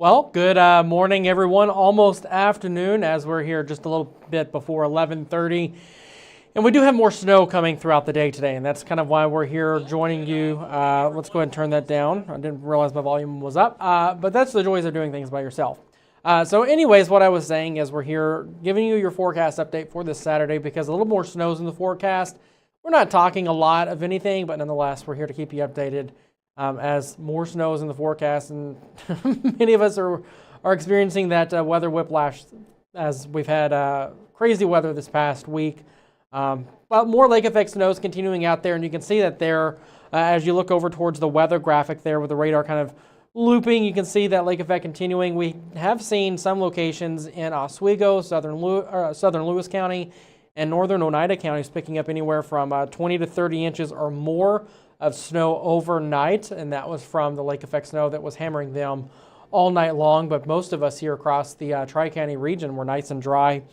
Well, good morning, everyone. Almost afternoon as we're here just a little bit before 11:30. And we do have more snow coming throughout the day today, and that's kind of why we're here joining you. Let's go ahead and turn that down. I didn't realize my volume was up, but that's the joys of doing things by yourself. So anyways, what I was saying is we're here giving you your forecast update for this Saturday because a little more snow's in the forecast. We're not talking a lot of anything, but nonetheless, we're here to keep you updated as more snow is in the forecast, and many of us are experiencing that weather whiplash as we've had crazy weather this past week. But more lake effect snow is continuing out there, and you can see that there as you look over towards the weather graphic there with the radar kind of looping, you can see that lake effect continuing. We have seen some locations in Oswego, southern Lewis County, and northern Oneida counties picking up anywhere from 20 to 30 inches or more of snow overnight, and that was from the lake effect snow that was hammering them all night long. But most of us here across the Tri-County region were nice and dry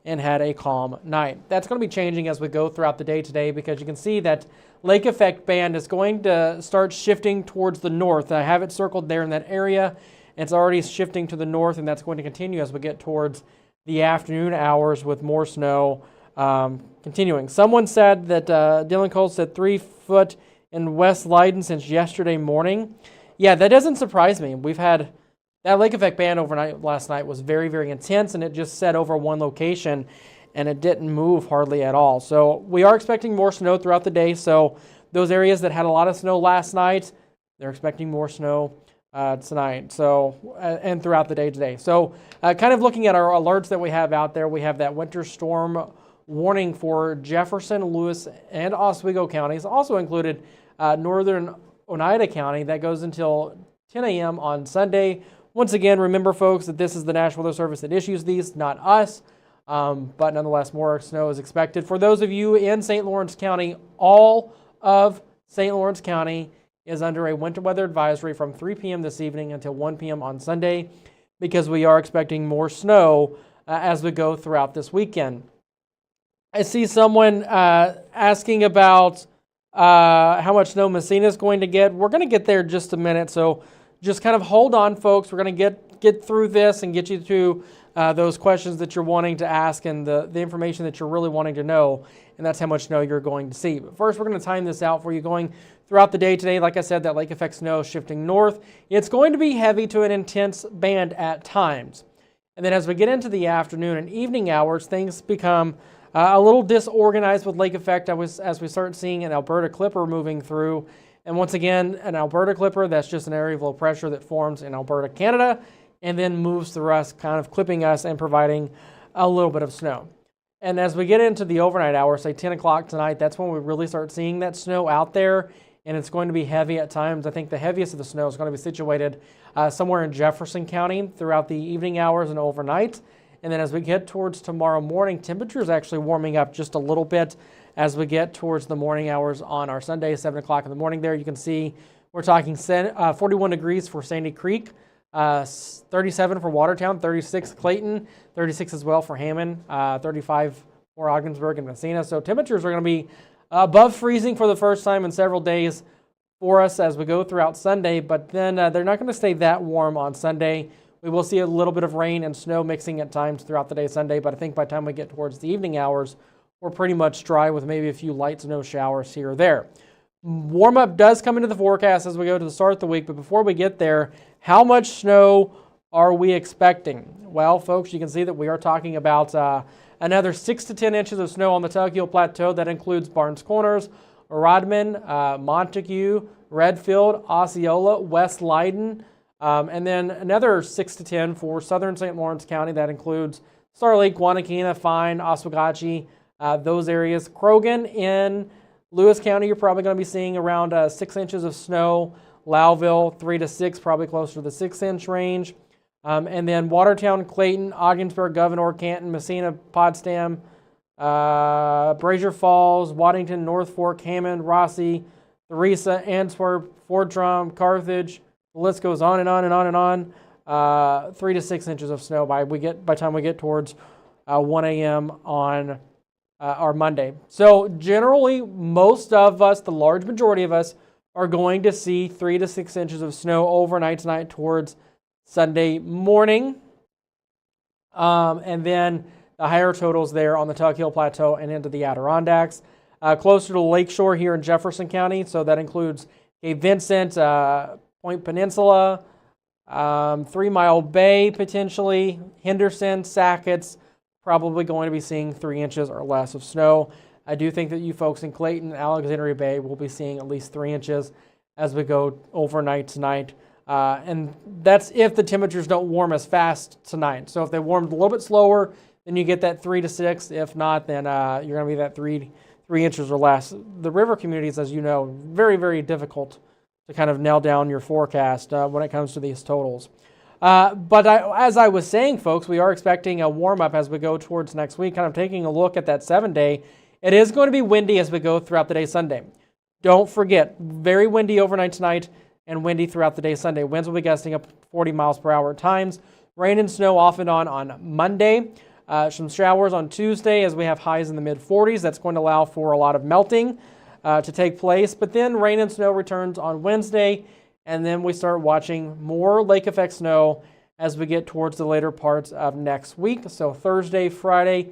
and had a calm night. That's going to be changing as we go throughout the day today because you can see that lake effect band is going to start shifting towards the north. I have it circled there in that area. It's already shifting to the north, and that's going to continue as we get towards the afternoon hours with more snow continuing. Someone said that Dylan Cole said 3 foot in West Leiden since yesterday morning. Yeah, that doesn't surprise me. We've had that lake effect band overnight last night was very, very intense, and it just set over one location, and it didn't move hardly at all. So we are expecting more snow throughout the day. So those areas that had a lot of snow last night, they're expecting more snow tonight. So and throughout the day today. So kind of looking at our alerts that we have out there, we have that winter storm warning for Jefferson, Lewis, and Oswego counties. Also included northern Oneida County. That goes until 10 a.m. on Sunday. Once again, remember, folks, that this is the National Weather Service that issues these, not us. But nonetheless, more snow is expected. For those of you in St. Lawrence County, all of St. Lawrence County is under a winter weather advisory from 3 p.m. this evening until 1 p.m. on Sunday because we are expecting more snow as we go throughout this weekend. I see someone asking about how much snow Messina is going to get. We're going to get there in just a minute, so just kind of hold on, folks. We're going to get through this and get you to those questions that you're wanting to ask and the information that you're really wanting to know, and that's how much snow you're going to see. But first, we're going to time this out for you going throughout the day today. Like I said, that lake effect snow shifting north. It's going to be heavy to an intense band at times. And then as we get into the afternoon and evening hours, things become a little disorganized with lake effect as we start seeing an Alberta clipper moving through. And once again, an Alberta clipper, that's just an area of low pressure that forms in Alberta, Canada, and then moves through us, kind of clipping us and providing a little bit of snow. And as we get into the overnight hours, say 10 o'clock tonight, that's when we really start seeing that snow out there, and it's going to be heavy at times. I think the heaviest of the snow is going to be situated somewhere in Jefferson County throughout the evening hours and overnight. And then as we get towards tomorrow morning, temperatures actually warming up just a little bit as we get towards the morning hours on our Sunday, 7 o'clock in the morning there. You can see we're talking 41 degrees for Sandy Creek, 37 for Watertown, 36 Clayton, 36 as well for Hammond, 35 for Ogdensburg and Messina. So temperatures are going to be above freezing for the first time in several days for us as we go throughout Sunday, but then they're not going to stay that warm on Sunday. We will see a little bit of rain and snow mixing at times throughout the day Sunday, but I think by the time we get towards the evening hours, we're pretty much dry with maybe a few light snow showers here or there. Warm-up does come into the forecast as we go to the start of the week, but before we get there, how much snow are we expecting? Well, folks, you can see that we are talking about another 6 to 10 inches of snow on the Tuckhill Plateau. That includes Barnes Corners, Rodman, Montague, Redfield, Osceola, West Leiden, and then another 6 to 10 for southern St. Lawrence County. That includes Star Lake, Guanakina, Fine, Oswegatchie, those areas. Croghan in Lewis County, you're probably going to be seeing around 6 inches of snow. Lowville, 3 to 6, probably closer to the 6-inch range. And then Watertown, Clayton, Ogdensburg, Gouverneur, Canton, Messina, Potsdam, Brazier Falls, Waddington, North Fork, Hammond, Rossi, Theresa, Antwerp, Fort Drum, Carthage. The list goes on and on and on and on. 3 to 6 inches of snow by the time we get towards 1 a.m. on our Monday. So generally, most of us, the large majority of us, are going to see 3 to 6 inches of snow overnight tonight towards Sunday morning. And then the higher totals there on the Tug Hill Plateau and into the Adirondacks. Closer to the lakeshore here in Jefferson County, so that includes Cape Vincent, Point Peninsula, 3 Mile Bay potentially, Henderson, Sackett's, probably going to be seeing 3 inches or less of snow. I do think that you folks in Clayton, Alexandria Bay will be seeing at least 3 inches as we go overnight tonight. And that's if the temperatures don't warm as fast tonight. So if they warmed a little bit slower, then you get that 3 to 6. If not, then you're going to be that 3 inches or less. The river communities, as you know, very, very difficult to kind of nail down your forecast when it comes to these totals. But as I was saying, folks, we are expecting a warm-up as we go towards next week, kind of taking a look at that 7-day. It is going to be windy as we go throughout the day Sunday. Don't forget, very windy overnight tonight and windy throughout the day Sunday. Winds will be gusting up 40 miles per hour at times. Rain and snow off and on Monday. Some showers on Tuesday as we have highs in the mid-40s. That's going to allow for a lot of melting to take place. But then rain and snow returns on Wednesday, and then we start watching more lake effect snow as we get towards the later parts of next week. So Thursday, Friday,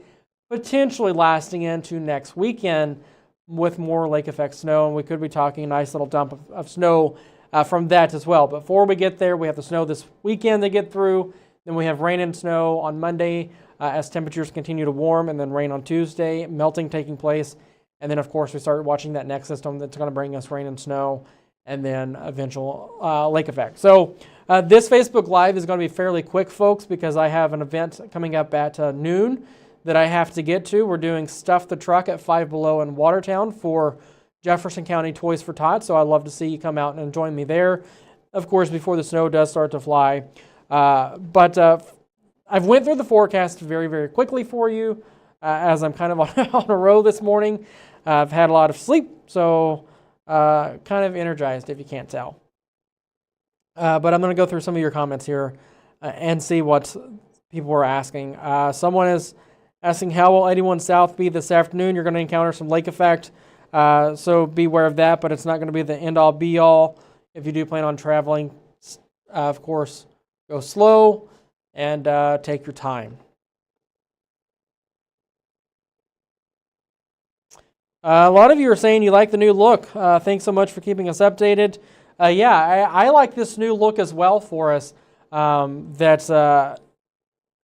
potentially lasting into next weekend with more lake effect snow, and we could be talking a nice little dump of snow from that as well. But before we get there, we have the snow this weekend to get through. Then we have rain and snow on Monday as temperatures continue to warm, and then rain on Tuesday, melting taking place. And then, of course, we start watching that next system that's going to bring us rain and snow, and then eventual lake effect. So this Facebook Live is going to be fairly quick, folks, because I have an event coming up at noon that I have to get to. We're doing Stuff the Truck at Five Below in Watertown for Jefferson County Toys for Tots, so I'd love to see you come out and join me there, of course, before the snow does start to fly. But I've went through the forecast very, very quickly for you as I'm kind of on a roll this morning. I've had a lot of sleep, so kind of energized if you can't tell. But I'm going to go through some of your comments here and see what people are asking. Someone is asking, how will 81 South be this afternoon? You're going to encounter some lake effect, so be aware of that, but it's not going to be the end-all, be-all. If you do plan on traveling, of course, go slow and take your time. A lot of you are saying you like the new look. Thanks so much for keeping us updated. Yeah, I like this new look as well for us. That's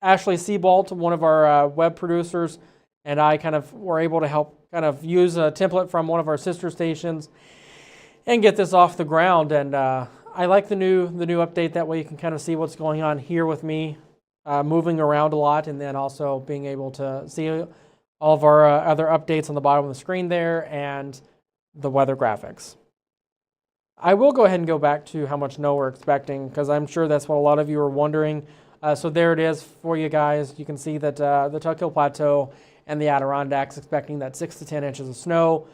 Ashley Seabolt, one of our web producers, and I kind of were able to help kind of use a template from one of our sister stations and get this off the ground. And I like the new update. That way you can kind of see what's going on here with me moving around a lot, and then also being able to see all of our other updates on the bottom of the screen there and the weather graphics. I will go ahead and go back to how much snow we're expecting, because I'm sure that's what a lot of you are wondering. So there it is for you guys. You can see that the Tug Hill Plateau and the Adirondacks expecting that 6 to 10 inches of snow.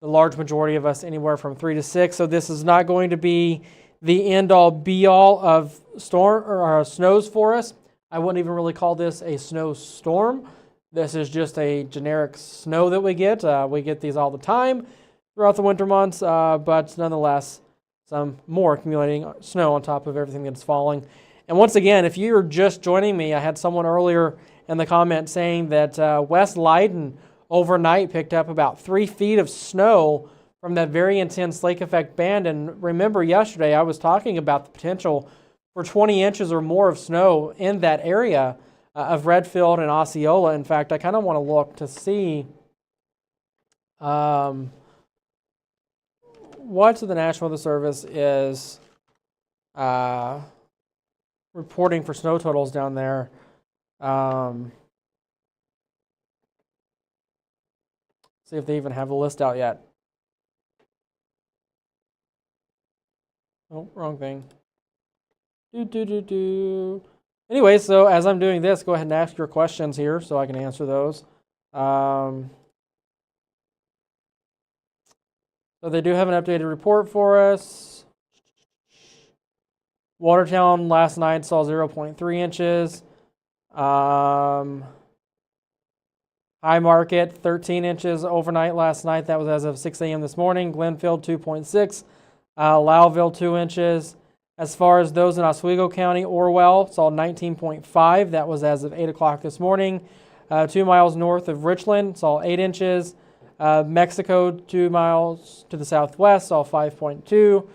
The large majority of us anywhere from 3 to 6. So this is not going to be the end-all, be-all of storm or snows for us. I wouldn't even really call this a snowstorm. This is just a generic snow that we get. We get these all the time throughout the winter months, but nonetheless, some more accumulating snow on top of everything that's falling. And once again, if you're just joining me, I had someone earlier in the comment saying that West Leyden overnight picked up about 3 feet of snow from that very intense lake effect band. And remember, yesterday I was talking about the potential for 20 inches or more of snow in that area of Redfield and Osceola. In fact, I kind of want to look to see what the National Weather Service is reporting for snow totals down there. See if they even have the list out yet. Oh, wrong thing. Anyway, so as I'm doing this, go ahead and ask your questions here so I can answer those. So they do have an updated report for us. Watertown last night saw 0.3 inches. High Market, 13 inches overnight last night. That was as of 6 a.m. this morning. Glenfield, 2.6. Lowville, 2 inches. As far as those in Oswego County, Orwell saw 19.5. That was as of 8 o'clock this morning. 2 miles north of Richland saw 8 inches. Mexico, 2 miles to the southwest, saw 5.2. So,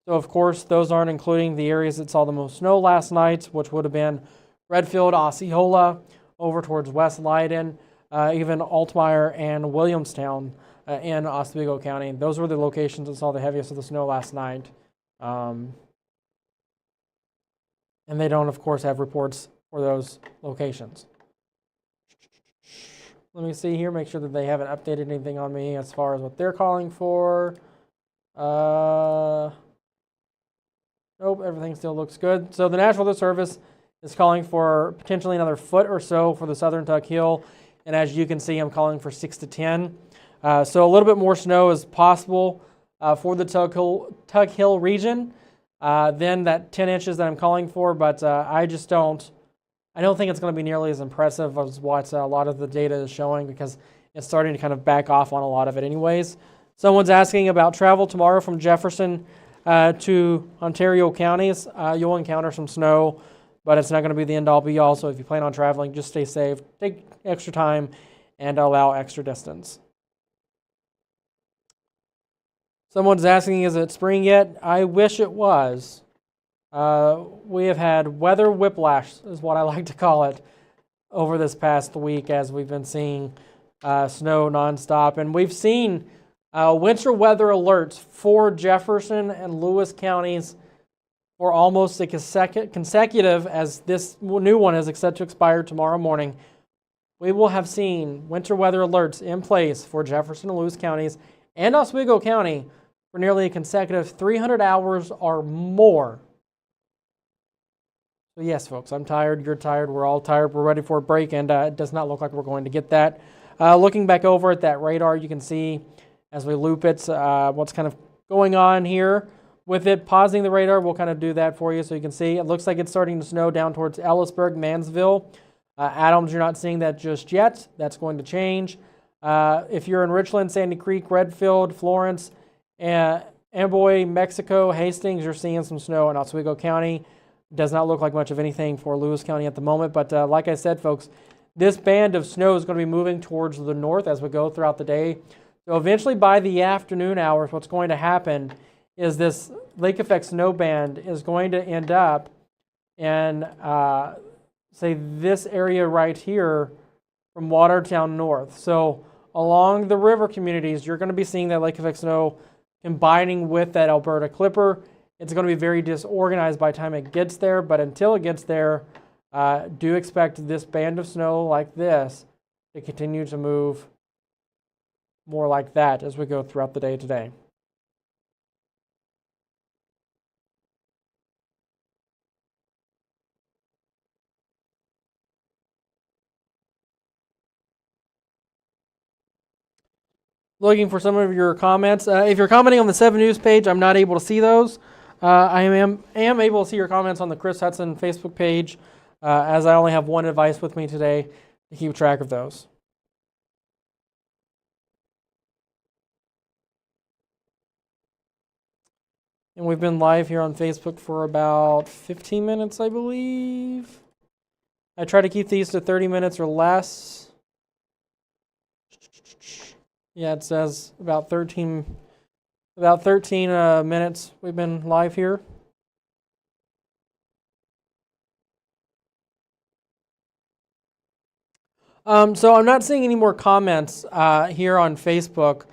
of course, those aren't including the areas that saw the most snow last night, which would have been Redfield, Osceola, over towards West Leiden, even Altmire and Williamstown in Oswego County. Those were the locations that saw the heaviest of the snow last night. And they don't, of course, have reports for those locations. Let me see here, make sure that they haven't updated anything on me as far as what they're calling for. Nope, everything still looks good. So the National Weather Service is calling for potentially another foot or so for the southern Tug Hill. And as you can see, I'm calling for 6 to 10. So a little bit more snow is possible for the Tug Hill region. Then that 10 inches that I'm calling for, but I don't think it's going to be nearly as impressive as what a lot of the data is showing, because it's starting to kind of back off on a lot of it anyways. Someone's asking about travel tomorrow from Jefferson to Ontario counties. You'll encounter some snow, but it's not going to be the end-all be-all, so if you plan on traveling, just stay safe, take extra time, and allow extra distance. Someone's asking, is it spring yet? I wish it was. We have had weather whiplash, is what I like to call it, over this past week as we've been seeing snow nonstop. And we've seen winter weather alerts for Jefferson and Lewis counties for almost a consecutive, as this new one is set to expire tomorrow morning. We will have seen winter weather alerts in place for Jefferson and Lewis counties and Oswego County for nearly a consecutive 300 hours or more. So yes, folks, I'm tired, you're tired, we're all tired, we're ready for a break, and it does not look like we're going to get that. Looking back over at that radar, you can see as we loop it what's kind of going on here. With it, pausing the radar, we'll kind of do that for you so you can see. It looks like it's starting to snow down towards Ellisburg, Mansville. Adams, you're not seeing that just yet. That's going to change. If you're in Richland, Sandy Creek, Redfield, Florence, Amboy, Mexico, Hastings, you're seeing some snow in Oswego County. Does not look like much of anything for Lewis County at the moment, but like I said, folks, this band of snow is going to be moving towards the north as we go throughout the day. So eventually by the afternoon hours, what's going to happen is this lake effect snow band is going to end up in, say, this area right here from Watertown north. So along the river communities, you're going to be seeing that lake effect snow combining with that Alberta Clipper. It's going to be very disorganized by the time it gets there, but until it gets there, do expect this band of snow like this to continue to move more like that as we go throughout the day today. Looking for some of your comments. If you're commenting on the 7 News page, I'm not able to see those. I am able to see your comments on the Kris Hudson Facebook page, as I only have one device with me today to keep track of those. And we've been live here on Facebook for about 15 minutes, I believe. I try to keep these to 30 minutes or less. Yeah, it says about 13 minutes we've been live here. So I'm not seeing any more comments here on Facebook.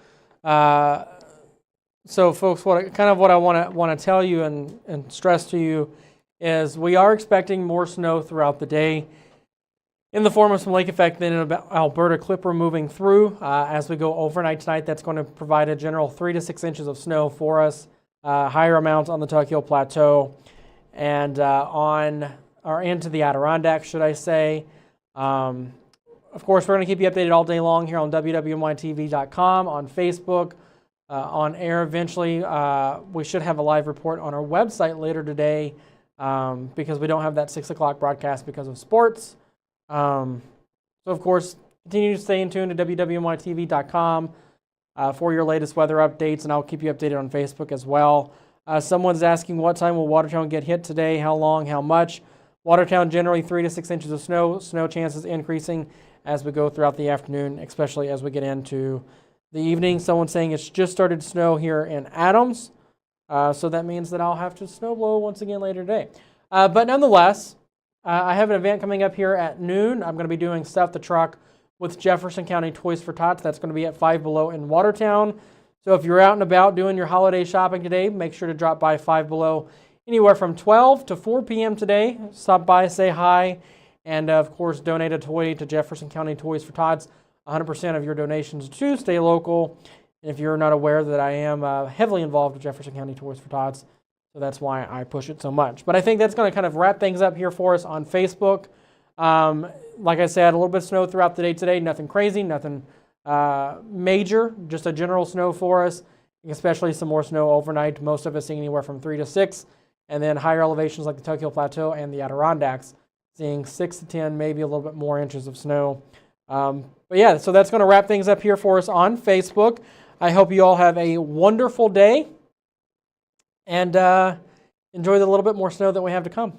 So folks, what I want to tell you and stress to you is we are expecting more snow throughout the day in the form of some lake effect, then an Alberta Clipper moving through as we go overnight tonight. That's going to provide a general 3 to 6 inches of snow for us, higher amounts on the Tug Hill Plateau and into the Adirondacks, should I say. Of course, we're going to keep you updated all day long here on WWNYTV.com, on Facebook, on air eventually. We should have a live report on our website later today because we don't have that 6 o'clock broadcast because of sports. So, of course, continue to stay in tune to WWNYTV.com for your latest weather updates, and I'll keep you updated on Facebook as well. Someone's asking what time will Watertown get hit today, how long, how much. Watertown generally 3 to 6 inches of snow. Snow chances increasing as we go throughout the afternoon, especially as we get into the evening. Someone's saying it's just started to snow here in Adams. So that means that I'll have to snow blow once again later today. But nonetheless, I have an event coming up here at noon. I'm going to be doing Stuff the Truck with Jefferson County Toys for Tots. That's going to be at 5 Below in Watertown. So if you're out and about doing your holiday shopping today, make sure to drop by 5 Below anywhere from 12 to 4 p.m. today. Stop by, say hi, and of course donate a toy to Jefferson County Toys for Tots. 100% of your donations to stay local. And if you're not aware that I am heavily involved with Jefferson County Toys for Tots, so that's why I push it so much. But I think that's going to kind of wrap things up here for us on Facebook. Like I said, a little bit of snow throughout the day today. Nothing crazy, nothing major, just a general snow for us, especially some more snow overnight. Most of us seeing anywhere from 3 to 6. And then higher elevations like the Tokyo Plateau and the Adirondacks seeing 6 to 10, maybe a little bit more inches of snow. But yeah, so that's going to wrap things up here for us on Facebook. I hope you all have a wonderful day and enjoy the little bit more snow that we have to come.